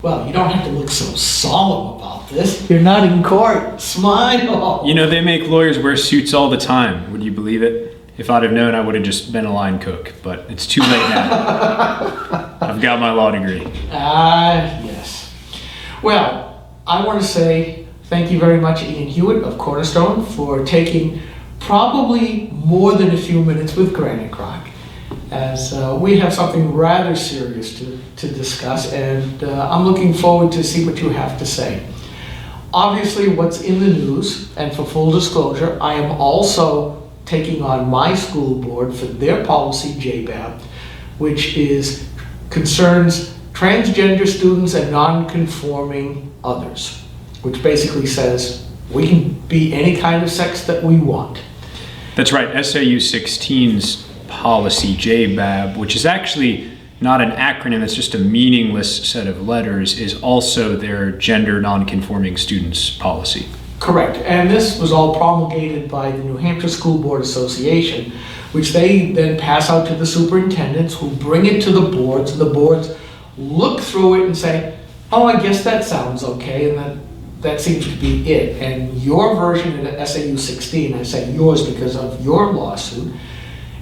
Well, you don't have to look so solemn about this. You're not in court. Smile. You know, they make lawyers wear suits all the time. Would you believe it? If I'd have known, I would have just been a line cook, but it's too late now. I've got my law degree. Yes. Well, I want to say thank you very much, Ian Huyett of Cornerstone, for taking probably more than a few minutes with Granite Croc, as we have something rather serious to discuss, and I'm looking forward to see what you have to say. Obviously, what's in the news, and for full disclosure, I am also taking on my school board for their policy, JBAB, which concerns transgender students and non-conforming others, which basically says we can be any kind of sex that we want. That's right. SAU 16's policy, JBAB, which is actually not an acronym, it's just a meaningless set of letters, is also their gender non-conforming students policy. Correct. And this was all promulgated by the New Hampshire School Board Association, which they then pass out to the superintendents, who bring it to the boards, and the boards look through it and say, oh, I guess that sounds okay, and that seems to be it. And your version of SAU 16, I say yours because of your lawsuit,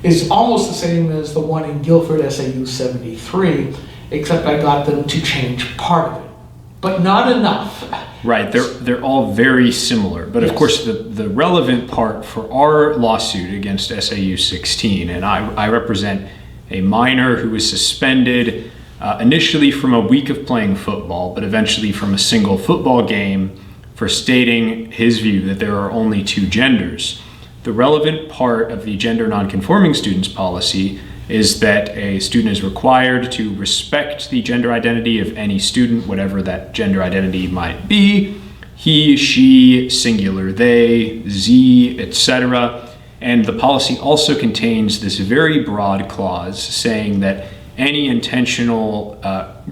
is almost the same as the one in Guilford, SAU 73, except I got them to change part of it, but not enough. Right, they're all very similar, but yes. Of course the relevant part for our lawsuit against SAU 16, and I represent a minor who was suspended initially from a week of playing football, but eventually from a single football game, for stating his view that there are only two genders. The relevant part of the gender nonconforming students policy is that a student is required to respect the gender identity of any student, whatever that gender identity might be, he, she, singular, they, z, etc. And the policy also contains this very broad clause saying that any intentional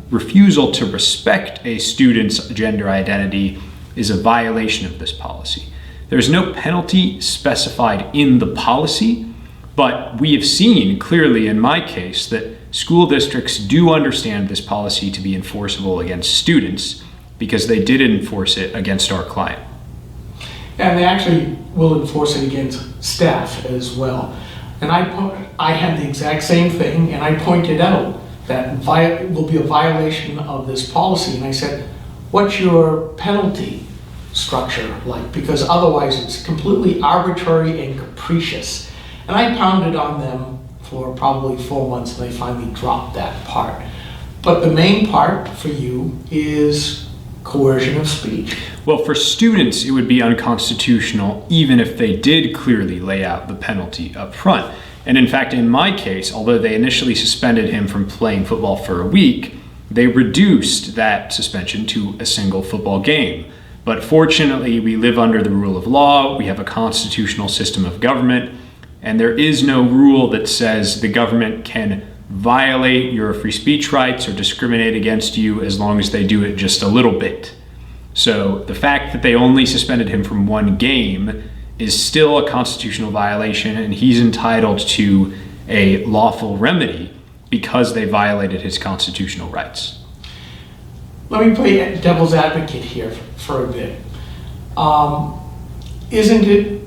refusal to respect a student's gender identity is a violation of this policy. There's no penalty specified in the policy, but we have seen clearly in my case that school districts do understand this policy to be enforceable against students because they did enforce it against our client. And they actually will enforce it against staff as well. And I had the exact same thing, and I pointed out that it will be a violation of this policy. And I said, what's your penalty structure like? Because otherwise it's completely arbitrary and capricious. And I pounded on them for probably 4 months, and they finally dropped that part. But the main part for you is coercion of speech. Well, for students, it would be unconstitutional even if they did clearly lay out the penalty up front. And in fact, in my case, although they initially suspended him from playing football for a week, they reduced that suspension to a single football game. But fortunately, we live under the rule of law, we have a constitutional system of government, and there is no rule that says the government can violate your free speech rights or discriminate against you as long as they do it just a little bit. So the fact that they only suspended him from one game is still a constitutional violation, and he's entitled to a lawful remedy because they violated his constitutional rights. Let me play devil's advocate here for a bit. Isn't it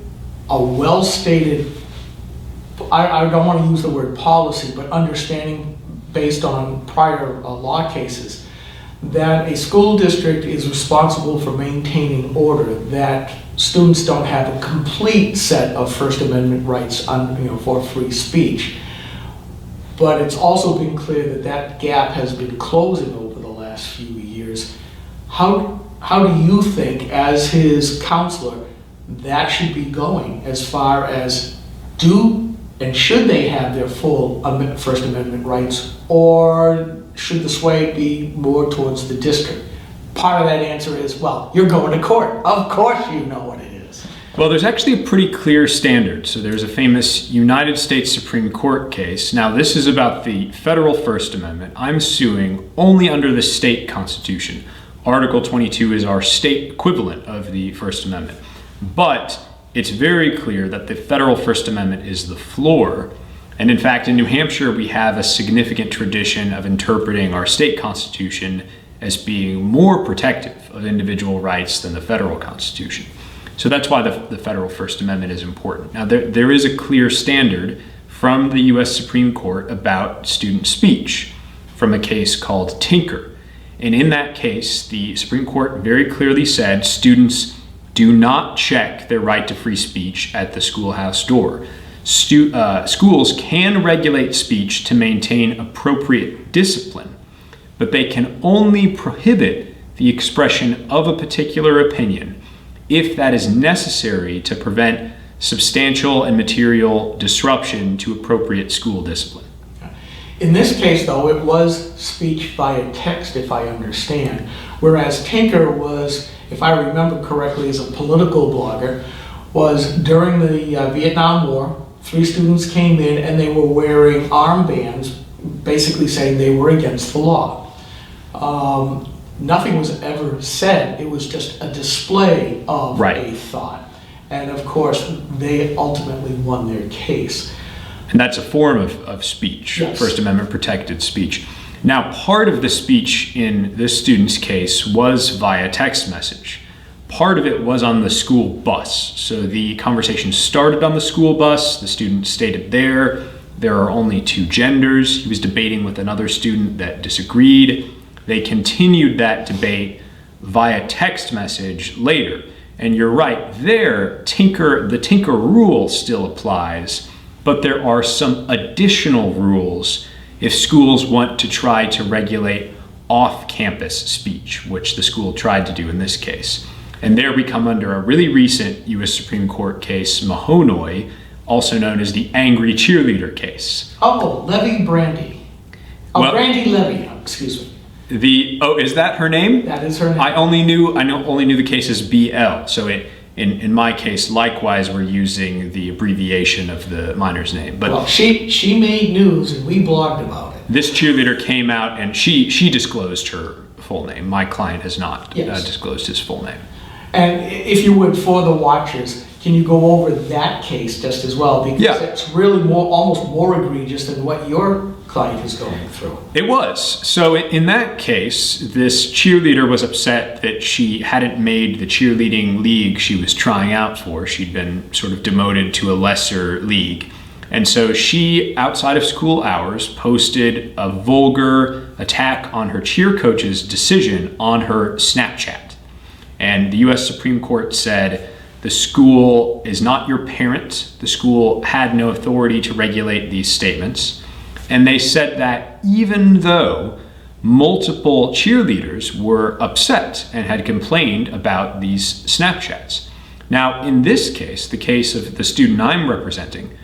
a well-stated, I don't want to use the word policy, but understanding based on prior law cases, that a school district is responsible for maintaining order, that students don't have a complete set of First Amendment rights for free speech. But it's also been clear that that gap has been closing over the last few years. How do you think, as his counselor, that should be going as far as do and should they have their full First Amendment rights, or should the sway be more towards the district? Part of that answer is, well, you're going to court. Of course you know what it is. Well, there's actually a pretty clear standard. So there's a famous United States Supreme Court case. Now, this is about the federal First Amendment. I'm suing only under the state constitution. Article 22 is our state equivalent of the First Amendment. But it's very clear that the federal First Amendment is the floor. And in fact, in New Hampshire, we have a significant tradition of interpreting our state constitution as being more protective of individual rights than the federal Constitution. So that's why the federal First Amendment is important. Now, there is a clear standard from the US Supreme Court about student speech from a case called Tinker. And in that case, the Supreme Court very clearly said students do not check their right to free speech at the schoolhouse door. Schools can regulate speech to maintain appropriate discipline, but they can only prohibit the expression of a particular opinion if that is necessary to prevent substantial and material disruption to appropriate school discipline. In this case, though, it was speech via text, if I understand, whereas Tinker was, if I remember correctly, as a political blogger, was during the Vietnam War. 3 students came in and they were wearing armbands, basically saying they were against the law. Nothing was ever said. It was just a display of a thought. And of course, they ultimately won their case. And that's a form of speech, yes. First Amendment protected speech. Now, part of the speech in this student's case was via text message. Part of it was on the school bus. So the conversation started on the school bus. The student stated there are only 2 genders. He was debating with another student that disagreed. They continued that debate via text message later. And you're right, the Tinker rule still applies, but there are some additional rules if schools want to try to regulate off-campus speech, which the school tried to do in this case. And there we come under a really recent US Supreme Court case, Mahoney, also known as the angry cheerleader case. Oh, Levy-Brandy. Oh, Well, Brandy Levy, excuse me. Is that her name? That is her name. I only knew the case as BL. So in my case, likewise, we're using the abbreviation of the minor's name. But well, she made news and we blogged about it. this cheerleader came out and she disclosed her full name. My client has not disclosed his full name. And if you would, for the watchers, can you go over that case just as well? Because it's really almost more egregious than what your client is going through. It was. So in that case, this cheerleader was upset that she hadn't made the cheerleading league she was trying out for. She'd been sort of demoted to a lesser league. And so she, outside of school hours, posted a vulgar attack on her cheer coach's decision on her Snapchat. And the US Supreme Court said, the school is not your parent. The school had no authority to regulate these statements. And they said that even though multiple cheerleaders were upset and had complained about these Snapchats. Now, in this case, the case of the student I'm representing,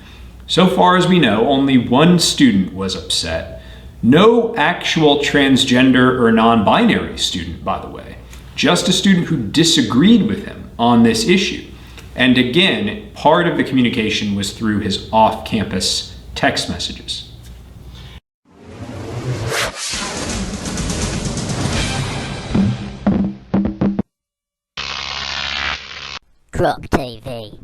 so far as we know, only 1 student was upset. No actual transgender or non-binary student, by the way. Just a student who disagreed with him on this issue. And again, part of the communication was through his off-campus text messages. Crop TV.